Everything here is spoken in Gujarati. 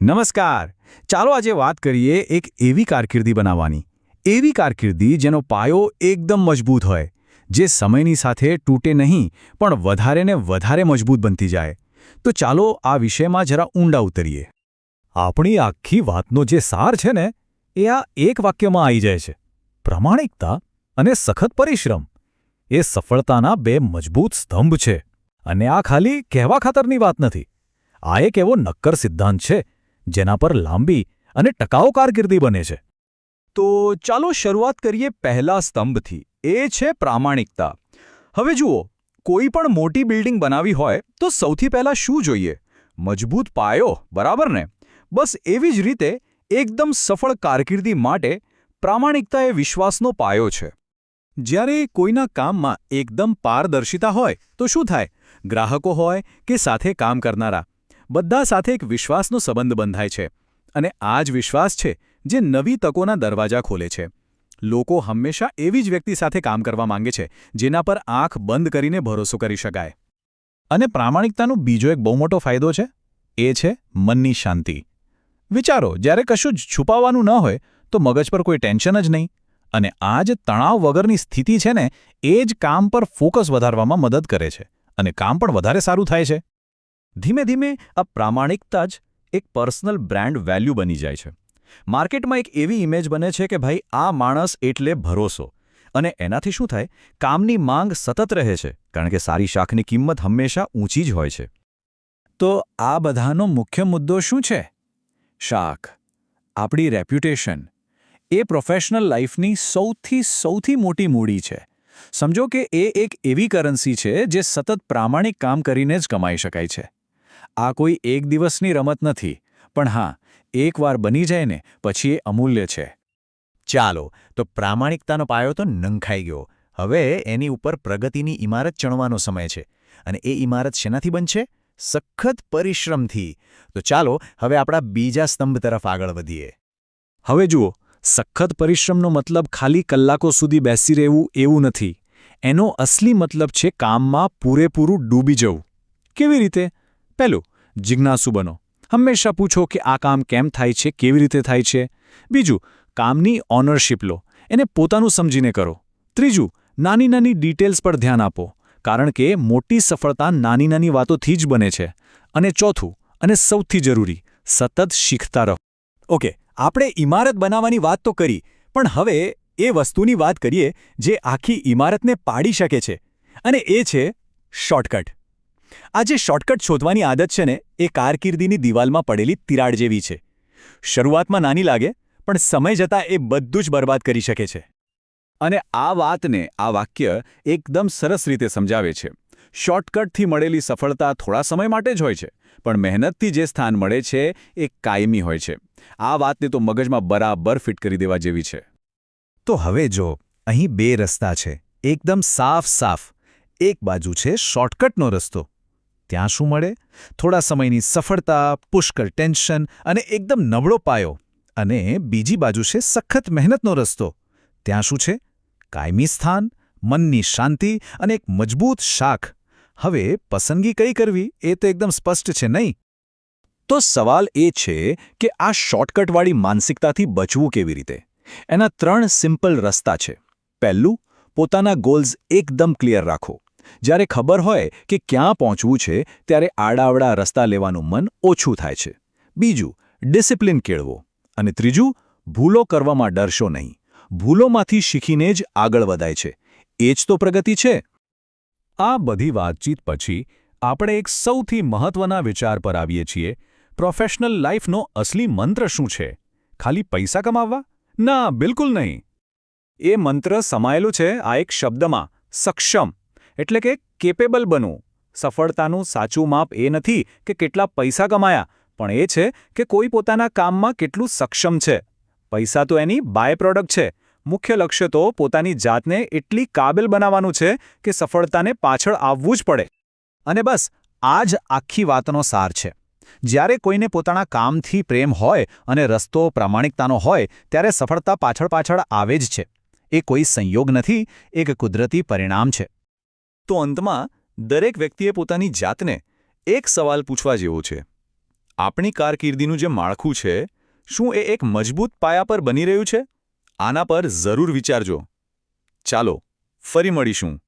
નમસ્કાર. ચાલો આજે વાત કરીએ એક એવી કારકિર્દી બનાવવાની. એવી કારકિર્દી જેનો પાયો એકદમ મજબૂત હોય, જે સમયની સાથે તૂટે નહીં પણ વધારે ને વધારે મજબૂત બનતી જાય. તો ચાલો આ વિષયમાં જરા ઊંડા ઉતરીએ. આપણી આખી વાતનો જે સાર છે ને એ આ એક વાક્યમાં આવી જાય છે: પ્રામાણિકતા અને સખત પરિશ્રમ એ સફળતાના બે મજબૂત સ્તંભ છે. અને આ ખાલી કહેવા ખાતરની વાત નથી. આ એક એવો નક્કર સિદ્ધાંત છે જેના પર લાંબી અને ટકાઉ કારકિર્દી બને છે. તો ચાલો શરૂઆત કરીએ પહેલા સ્તંભથી. એ છે પ્રામાણિકતા. હવે જુઓ, કોઈ પણ મોટી બિલ્ડિંગ બનાવી હોય તો સૌથી પહેલાં શું જોઈએ? મજબૂત પાયો, બરાબર ને? બસ એવી જ રીતે એકદમ સફળ કારકિર્દી માટે પ્રામાણિકતા એ વિશ્વાસનો પાયો છે. જ્યારે કોઈના કામમાં એકદમ પારદર્શિતા હોય તો શું થાય? ગ્રાહકો હોય કે સાથે કામ કરનારા, બધા સાથે એક વિશ્વાસનો સંબંધ બંધાય છે. અને આ જ વિશ્વાસ છે જે નવી તકોના દરવાજા ખોલે છે. લોકો હંમેશા એવી જ વ્યક્તિ સાથે કામ કરવા માંગે છે જેના પર આંખ બંધ કરીને ભરોસો કરી શકાય. અને પ્રામાણિકતાનો બીજો એક બહુ મોટો ફાયદો છે, એ છે મનની શાંતિ. વિચારો, જ્યારે કશું જ છુપાવવાનું ન હોય તો મગજ પર કોઈ ટેન્શન જ નહીં. અને આ જ તણાવ વગરની સ્થિતિ છે ને, એ જ કામ પર ફોકસ વધારવામાં મદદ કરે છે અને કામ પણ વધારે સારું થાય છે. ધીમે ધીમે આ પ્રામાણિકતા જ એક પર્સનલ બ્રાન્ડ વેલ્યુ બની જાય છે. માર્કેટમાં એક એવી ઇમેજ બને છે કે ભાઈ, આ માણસ એટલે ભરોસો. અને એનાથી શું થાય? કામની માંગ સતત રહે છે, કારણ કે સારી શાખની કિંમત હંમેશા ઊંચી જ હોય છે. તો આ બધાનો મુખ્ય મુદ્દો શું છે? શાખ, આપણી રેપ્યુટેશન. એ પ્રોફેશનલ લાઈફની સૌથી મોટી મૂડી છે. સમજો કે એ એક એવી કરન્સી છે જે સતત પ્રામાણિક કામ કરીને જ કમાઈ શકાય છે. આ કોઈ એક દિવસની રમત નથી, પણ હા, એકવાર બની જાય ને પછી એ અમૂલ્ય છે. ચાલો, તો પ્રામાણિકતાનો પાયો તો નંખાઈ ગયો. હવે એની ઉપર પ્રગતિની ઇમારત ચણવાનો સમય છે. અને એ ઇમારત શેનાથી બનશે? સખત પરિશ્રમથી. તો ચાલો હવે આપણા બીજા સ્તંભ તરફ આગળ વધીએ. હવે જુઓ, સખત પરિશ્રમનો મતલબ ખાલી કલાકો સુધી બેસી રહેવું એવું નથી. એનો અસલી મતલબ છે કામમાં પૂરેપૂરું ડૂબી જવું. કેવી રીતે? પહેલું, જિજ્ઞાસુ બનો. હંમેશા પૂછો કે આ કામ કેમ થાય છે, કેવી રીતે થાય છે. બીજું, કામની ઓનરશિપ લો. એને પોતાનું સમજીને કરો. ત્રીજું, નાની ડિટેલ્સ પર ધ્યાન આપો, કારણ કે મોટી સફળતા નાની વાતોથી જ બને છે. અને ચોથું, અને સૌથી જરૂરી, સતત શીખતા રહો. ઓકે, આપણે ઇમારત બનાવવાની વાત તો કરી, પણ હવે એ વસ્તુની વાત કરીએ જે આખી ઇમારતને પાડી શકે છે. અને એ છે શોર્ટકટ. આ જે શોર્ટકટ શોધવાની આદત છે ને, એ કારકિર્દીની દિવાલમાં પડેલી તિરાડ જેવી છે. શરૂઆતમાં નાની લાગે, પણ સમય જતાં એ બધું જ બરબાદ કરી શકે છે. અને આ વાતને આ વાક્ય એકદમ સરસ રીતે સમજાવે છે. શોર્ટકટથી મળેલી સફળતા થોડા સમય માટે જ હોય છે, પણ મહેનતથી જે સ્થાન મળે છે એ કાયમી હોય છે. આ વાતને તો મગજમાં બરાબર ફિટ કરી દેવા જેવી છે. તો હવે જો, અહીં બે રસ્તા છે, એકદમ સાફ. એક બાજુ છે શોર્ટકટનો રસ્તો. ત્યાં શું મળે? થોડા સમયની સફળતા, પુષ્કળ ટેન્શન અને એકદમ નબળો પાયો. અને બીજી બાજુ છે સખત મહેનતનો રસ્તો. ત્યાં શું છે? કાયમી સ્થાન, મનની શાંતિ અને એક મજબૂત શાખ. હવે પસંદગી કઈ કરવી એ તો એકદમ સ્પષ્ટ છે, નહીં? તો સવાલ એ છે કે આ શોર્ટકટવાળી માનસિકતાથી બચવું કેવી રીતે? એના 3 સિમ્પલ રસ્તા છે. પહેલું, પોતાના ગોલ્સ એકદમ ક્લિયર રાખો. જ્યારે ખબર હોય કે ક્યાં પહોંચવું છે, ત્યારે આડાવડા રસ્તા લેવાનું મન ઓછું થાય છે. બીજું, ડિસિપ્લિન કેળવો. અને ત્રીજું, ભૂલો કરવામાં ડરશો નહીં. ભૂલોમાંથી શીખીને જ આગળ વધાય છે. એ જ તો પ્રગતિ છે. આ બધી વાતચીત પછી આપણે એક સૌથી મહત્વના વિચાર પર આવીએ છીએ. પ્રોફેશનલ લાઈફનો અસલી મંત્ર શું છે? ખાલી પૈસા કમાવવા? ના, બિલકુલ નહીં. એ મંત્ર સમાયેલું છે આ એક શબ્દમાં: સક્ષમ. એટલે કે કેપેબલ બનવું. સફળતાનું સાચું માપ એ નથી કે કેટલા પૈસા કમાયા, પણ એ છે કે કોઈ પોતાના કામમાં કેટલું સક્ષમ છે. પૈસા તો એની બાય પ્રોડક્ટ છે. મુખ્ય લક્ષ્ય તો પોતાની જાતને એટલી કાબિલ બનાવવાનું છે કે સફળતાને પાછળ આવવું જ પડે. અને બસ આ જ આખી વાતનો સાર છે. જ્યારે કોઈને પોતાના કામથી પ્રેમ હોય અને રસ્તો પ્રામાણિકતાનો હોય, ત્યારે સફળતા પાછળ આવે જ છે. એ કોઈ સંયોગ નથી, એક કુદરતી પરિણામ છે. તો અંતમાં દરેક વ્યક્તિએ પોતાની જાતને એક સવાલ પૂછવા જેવો છે: આપણી કારકિર્દીનું જે માળખું છે શું એ એક મજબૂત પાયા પર બની રહ્યું છે? આના પર જરૂર વિચારજો. ચાલો ફરી મળીશું.